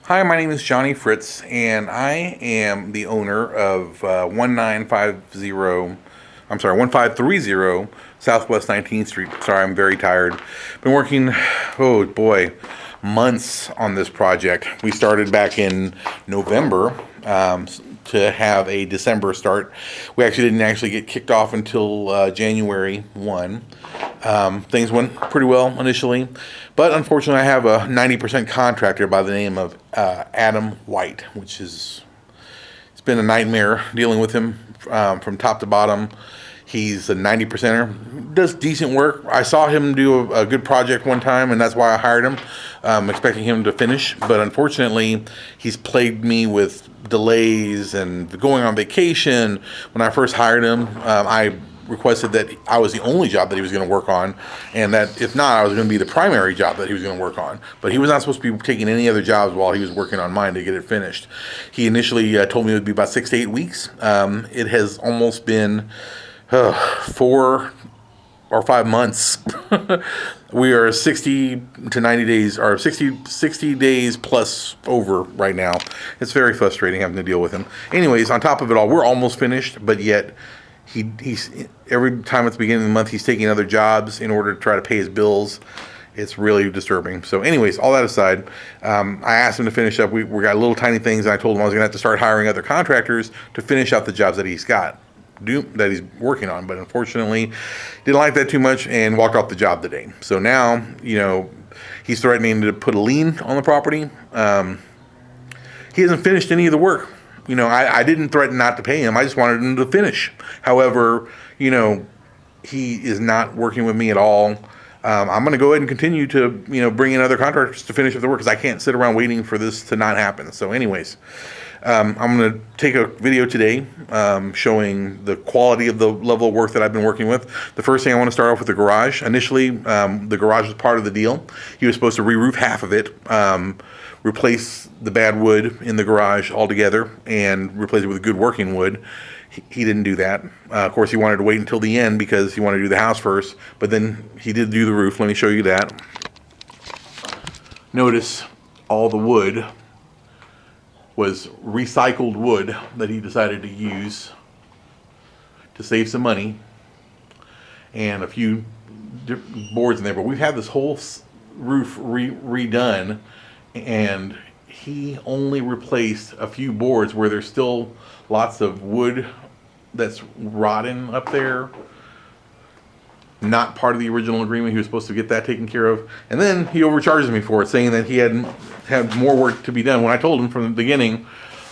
Hi, my name is Johnny Fritz, and I am the owner of 1530 Southwest 19th Street. Sorry, I'm very tired. Been working, oh boy, months on this project. We started back in November to have a December start. We actually didn't actually get kicked off until January 1. Things went pretty well initially, but unfortunately, I have a 90% contractor by the name of Adam White, which is it's been a nightmare dealing with him from top to bottom. He's a 90%er, does decent work. I saw him do a good project one time, and that's why I hired him, expecting him to finish. But unfortunately, he's plagued me with delays and going on vacation. When I first hired him, I requested that I was the only job that he was going to work on, and that if not, I was going to be the primary job that he was going to work on. But he was not supposed to be taking any other jobs while he was working on mine to get it finished. He initially told me it would be about 6 to 8 weeks. It has almost been 4 or 5 months. We are 60 to 90 days, or 60 days plus over right now. It's very frustrating having to deal with him. Anyways, on top of it all, we're almost finished, but yet he's every time at the beginning of the month he's taking other jobs in order to try to pay his bills. It's really disturbing. So anyways, all that aside, I asked him to finish up. We got little tiny things, and I told him I was going to have to start hiring other contractors to finish out the jobs that he's working on. But unfortunately, didn't like that too much and walked off the job today. So now, he's threatening to put a lien on the property. He hasn't finished any of the work. I didn't threaten not to pay him. I just wanted him to finish. However, he is not working with me at all. I'm going to go ahead and continue to, bring in other contractors to finish up the work because I can't sit around waiting for this to not happen. So anyways, I'm going to take a video today showing the quality of the level of work that I've been working with. The first thing I want to start off with the garage. Initially, the garage was part of the deal. He was supposed to re-roof half of it, replace the bad wood in the garage altogether, and replace it with good working wood. He didn't do that. Of course, he wanted to wait until the end because he wanted to do the house first, but then he did do the roof. Let me show you that. Notice all the wood was recycled wood that he decided to use to save some money, and a few boards in there. But we've had this whole roof redone, and he only replaced a few boards where there's still lots of wood that's rotting up there. Not part of the original agreement. He was supposed to get that taken care of, and then he overcharges me for it, saying that he had more work to be done, when I told him from the beginning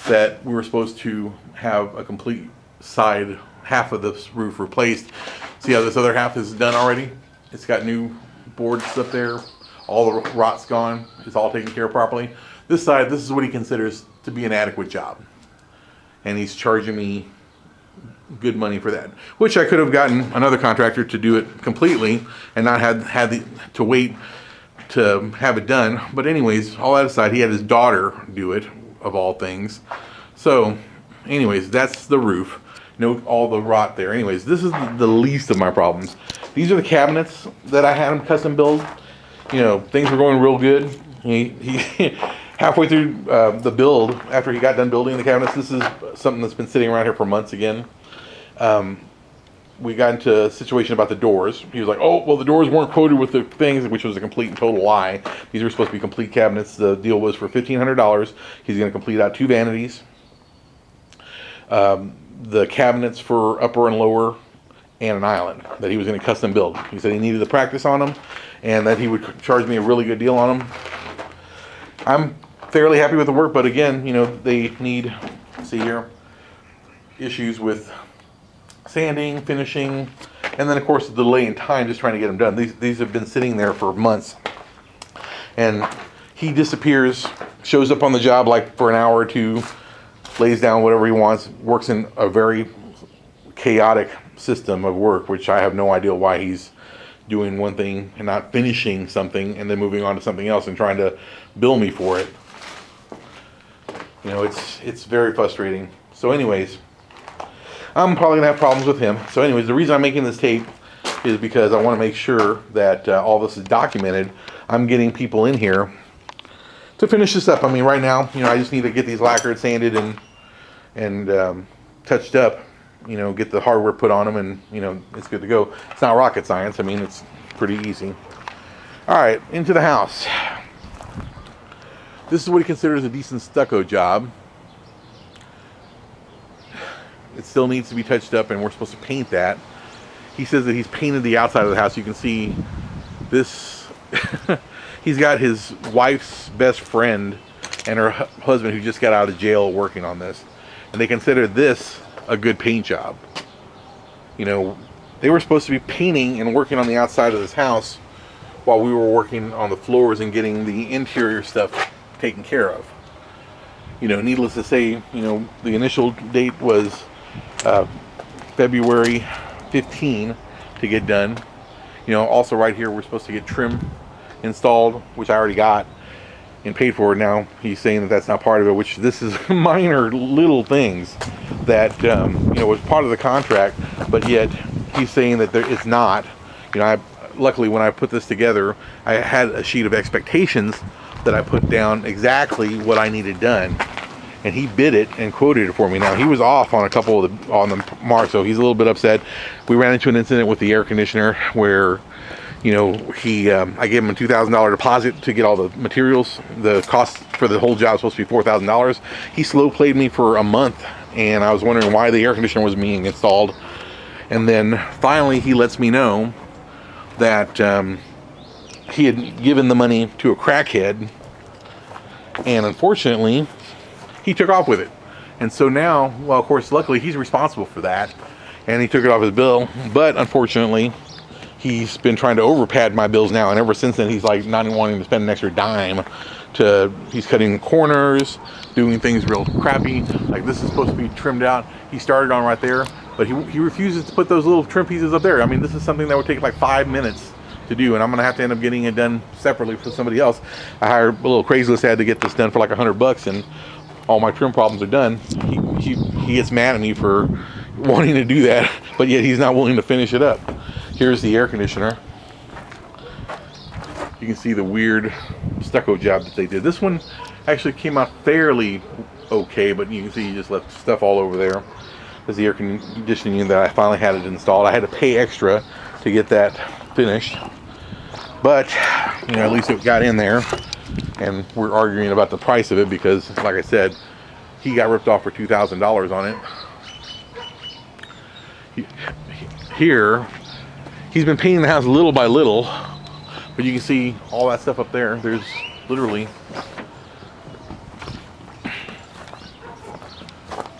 that we were supposed to have a complete side half of this roof replaced. See how this other half is done already? It's got new boards up there. All the rot's gone. It's all taken care of properly. This side, this is what he considers to be an adequate job, and he's charging me good money for that, which I could have gotten another contractor to do it completely and not had to wait to have it done. But anyways, all that aside, he had his daughter do it, of all things. So anyways, that's the roof. Note all the rot there. Anyways, this is the least of my problems. These are the cabinets that I had him custom build. Things were going real good. He halfway through the build, after he got done building the cabinets, this is something that's been sitting around here for months again. We got into a situation about the doors. He was like, oh, well, the doors weren't quoted with the things, which was a complete and total lie. These were supposed to be complete cabinets. The deal was for $1,500. He's going to complete out 2 vanities. The cabinets for upper and lower, and an island that he was going to custom build. He said he needed the practice on them, and that he would charge me a really good deal on them. I'm fairly happy with the work, but again, they need, see here, issues with sanding, finishing, and then of course the delay in time just trying to get them done. These have been sitting there for months, and he disappears, shows up on the job like for an hour or two, lays down whatever he wants, works in a very chaotic system of work, which I have no idea why he's doing one thing and not finishing something and then moving on to something else and trying to bill me for it. It's very frustrating. So anyways, I'm probably gonna have problems with him. So anyways, the reason I'm making this tape is because I want to make sure that all this is documented. I'm getting people in here to finish this up. I mean, right now, you know, I just need to get these lacquered, sanded, and touched up. You know, get the hardware put on them, and you know, it's good to go. It's not rocket science. I mean, it's pretty easy. All right, into the house. This is what he considers a decent stucco job. It still needs to be touched up, and we're supposed to paint that. He says that he's painted the outside of the house. You can see this. He's got his wife's best friend and her husband who just got out of jail working on this. And they consider this a good paint job. You know, they were supposed to be painting and working on the outside of this house while we were working on the floors and getting the interior stuff taken care of. You know, needless to say, you know, the initial date was February 15 to get done. You know, also right here we're supposed to get trim installed, which I already got and paid for. Now he's saying that that's not part of it, which this is minor little things that you know, was part of the contract, but yet he's saying that it's not. You know, luckily when I put this together, I had a sheet of expectations that I put down exactly what I needed done, and he bid it and quoted it for me. Now he was off on a couple of the marks, so he's a little bit upset. We ran into an incident with the air conditioner where, you know, I gave him a $2,000 deposit to get all the materials. The cost for the whole job was supposed to be $4,000. He slow played me for a month, and I was wondering why the air conditioner was being installed. And then finally he lets me know that he had given the money to a crackhead, and unfortunately he took off with it. And so now, well, of course, luckily he's responsible for that, and he took it off his bill, but unfortunately he's been trying to overpad my bills now, and ever since then he's like not even wanting to spend an extra dime. He's cutting corners, doing things real crappy. Like this is supposed to be trimmed out. He started on right there, but he refuses to put those little trim pieces up there. I mean, this is something that would take like 5 minutes to do, and I'm gonna have to end up getting it done separately for somebody else. I hired a little Craigslist ad to get this done for like $100, and all my trim problems are done. He gets mad at me for wanting to do that, but yet he's not willing to finish it up. Here's the air conditioner. You can see the weird stucco job that they did. This one actually came out fairly okay, but you can see he just left stuff all over there. There's the air conditioning unit that I finally had it installed. I had to pay extra to get that finished, but you know, at least it got in there. And we're arguing about the price of it because, like I said, he got ripped off for $2,000 on it. Here, he's been painting the house little by little, but you can see all that stuff up there. There's literally,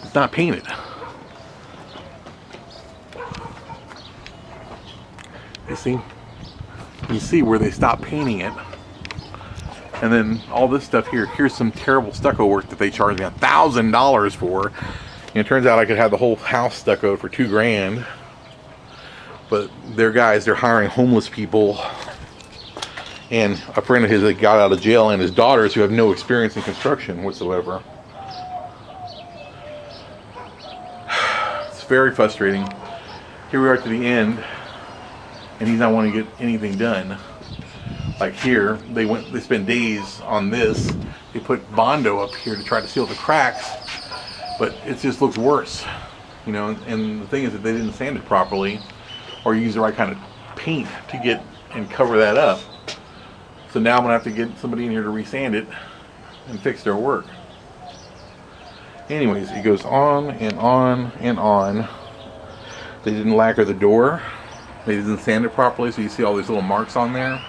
it's not painted. You see where they stopped painting it. And then all this stuff here, here's some terrible stucco work that they charged me $1,000 for. And it turns out I could have the whole house stuccoed for $2 grand. But they're hiring homeless people and a friend of his that got out of jail, and his daughters who have no experience in construction whatsoever. It's very frustrating. Here we are to the end, and he's not wanting to get anything done. Like here, they spent days on this. They put Bondo up here to try to seal the cracks, but it just looks worse, you know. And the thing is that they didn't sand it properly, or use the right kind of paint to get and cover that up. So now I'm gonna have to get somebody in here to resand it and fix their work. Anyways, it goes on and on and on. They didn't lacquer the door. They didn't sand it properly, so you see all these little marks on there.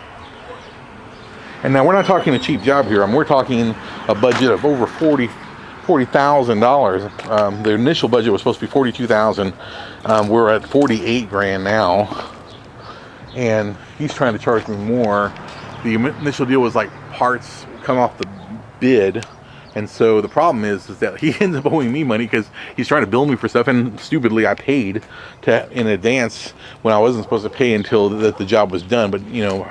And now we're not talking a cheap job here. We're talking a budget of over $40,000. The initial budget was supposed to be $42,000. We're at 48 grand now, and he's trying to charge me more. The initial deal was like parts come off the bid, and so the problem is that he ends up owing me money because he's trying to bill me for stuff, and stupidly I paid in advance when I wasn't supposed to pay until the job was done. But you know,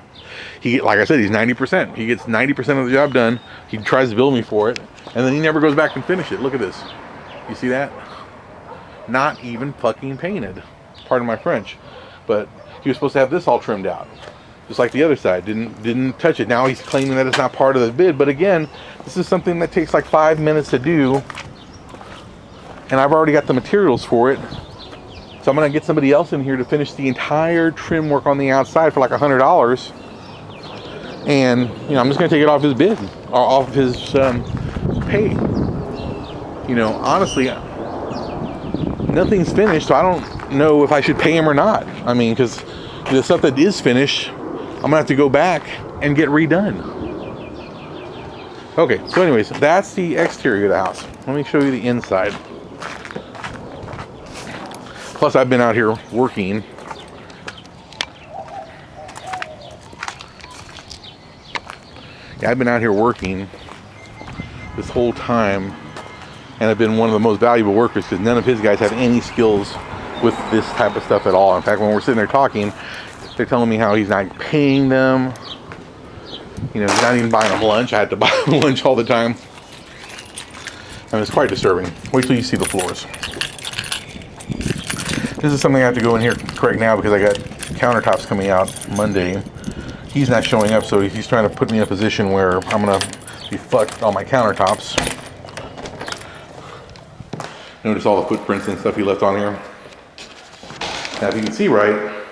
like I said, he's 90%. He gets 90% of the job done. He tries to bill me for it, and then he never goes back and finish it. Look at this. You see that? Not even fucking painted. Pardon my French. But he was supposed to have this all trimmed out. just like the other side. Didn't touch it. Now he's claiming that it's not part of the bid, but again, this is something that takes like 5 minutes to do, and I've already got the materials for it. So I'm gonna get somebody else in here to finish the entire trim work on the outside for like $100, and you know, I'm just gonna take it off his bid, or off his pay. You know, honestly, nothing's finished, so I don't know if I should pay him or not. I mean, because the stuff that is finished, I'm gonna have to go back and get redone. Okay, so anyways, that's the exterior of the house. Let me show you the inside. Plus, I've been out here working. Yeah, I've been out here working this whole time, and I've been one of the most valuable workers because none of his guys have any skills with this type of stuff at all. In fact, when we're sitting there talking, they're telling me how he's not paying them. You know, he's not even buying them lunch. I had to buy them lunch all the time. And it's quite disturbing. Wait till you see the floors. This is something I have to go in here correct now because I got countertops coming out Monday. He's not showing up, so he's trying to put me in a position where I'm gonna be fucked on my countertops. Notice all the footprints and stuff he left on here. Now if you can see right,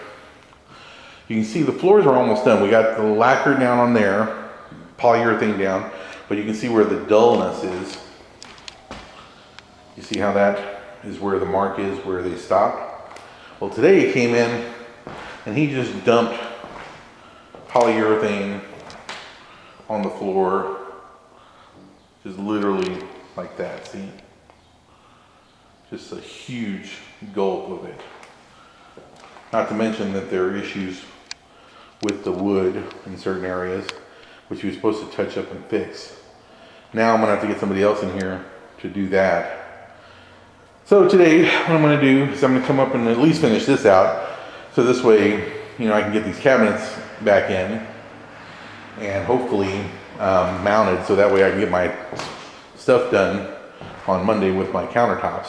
you can see the floors are almost done. We got the lacquer down on there, polyurethane down, but you can see where the dullness is. You see how that is where the mark is, where they stopped? Well, today he came in and he just dumped polyurethane on the floor, just literally like that, see? Just a huge gulp of it. Not to mention that there are issues with the wood in certain areas, which he was supposed to touch up and fix. Now I'm gonna have to get somebody else in here to do that. So today, what I'm gonna do is I'm gonna come up and at least finish this out, so this way, you know, I can get these cabinets back in and hopefully mounted, so that way I can get my stuff done on Monday with my countertops.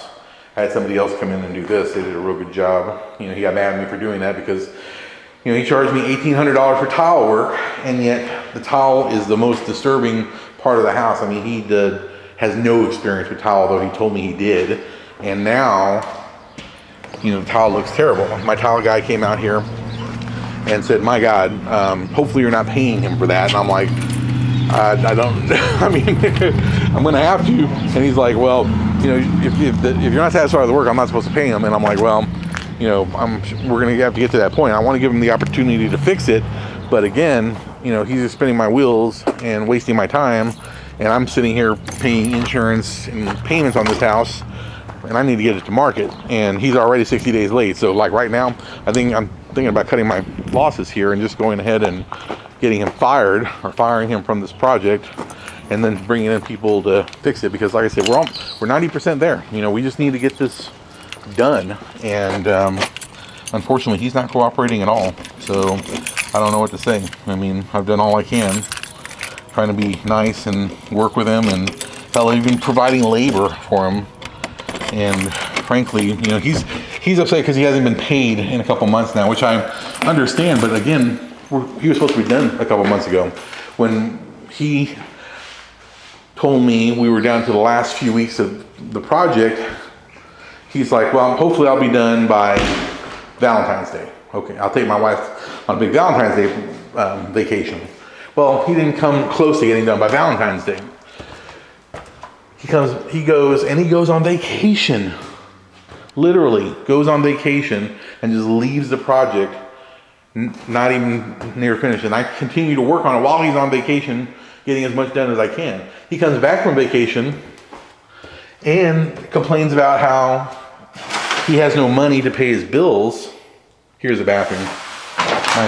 I had somebody else come in and do this. They did a real good job. You know, he got mad at me for doing that because, you know, he charged me $1,800 for tile work, and yet the tile is the most disturbing part of the house. I mean, he has no experience with tile, though he told me he did. And now, you know, the tile looks terrible. My tile guy came out here and said, my God, hopefully you're not paying him for that. And I'm like, I don't, I mean, I'm going to have to. And he's like, well, you know, if you're not satisfied with the work, I'm not supposed to pay him. And I'm like, well, you know, we're going to have to get to that point. I want to give him the opportunity to fix it. But again, you know, he's just spinning my wheels and wasting my time. And I'm sitting here paying insurance and payments on this house. And I need to get it to market. And he's already 60 days late. So like right now, I'm thinking about cutting my losses here and just going ahead and getting him fired, or firing him from this project, and then bringing in people to fix it. Because like I said, we're 90% there. You know, we just need to get this done. And unfortunately, he's not cooperating at all. So I don't know what to say. I mean, I've done all I can, trying to be nice and work with him, and hell, even providing labor for him. And frankly, you know, he's upset because he hasn't been paid in a couple months now, which I understand. But again, he was supposed to be done a couple months ago. When he told me we were down to the last few weeks of the project, he's like, well, hopefully I'll be done by Valentine's Day. Okay, I'll take my wife on a big Valentine's Day vacation. Well, he didn't come close to getting done by Valentine's Day. He goes on vacation. Literally goes on vacation and just leaves the project not even near finished. And I continue to work on it while he's on vacation, getting as much done as I can. He comes back from vacation and complains about how he has no money to pay his bills. Here's a bathroom.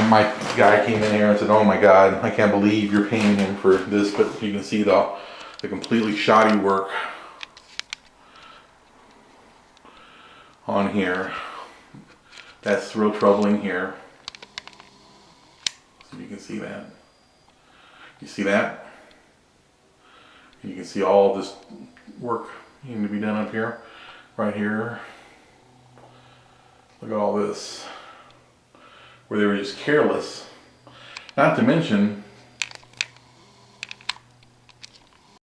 My guy came in here and said, oh my God, I can't believe you're paying him for this. But you can see the completely shoddy work on here. That's real troubling here. So you can see that. You see that? And you can see all this work needing to be done up here, right here. Look at all this, where they were just careless Not to mention,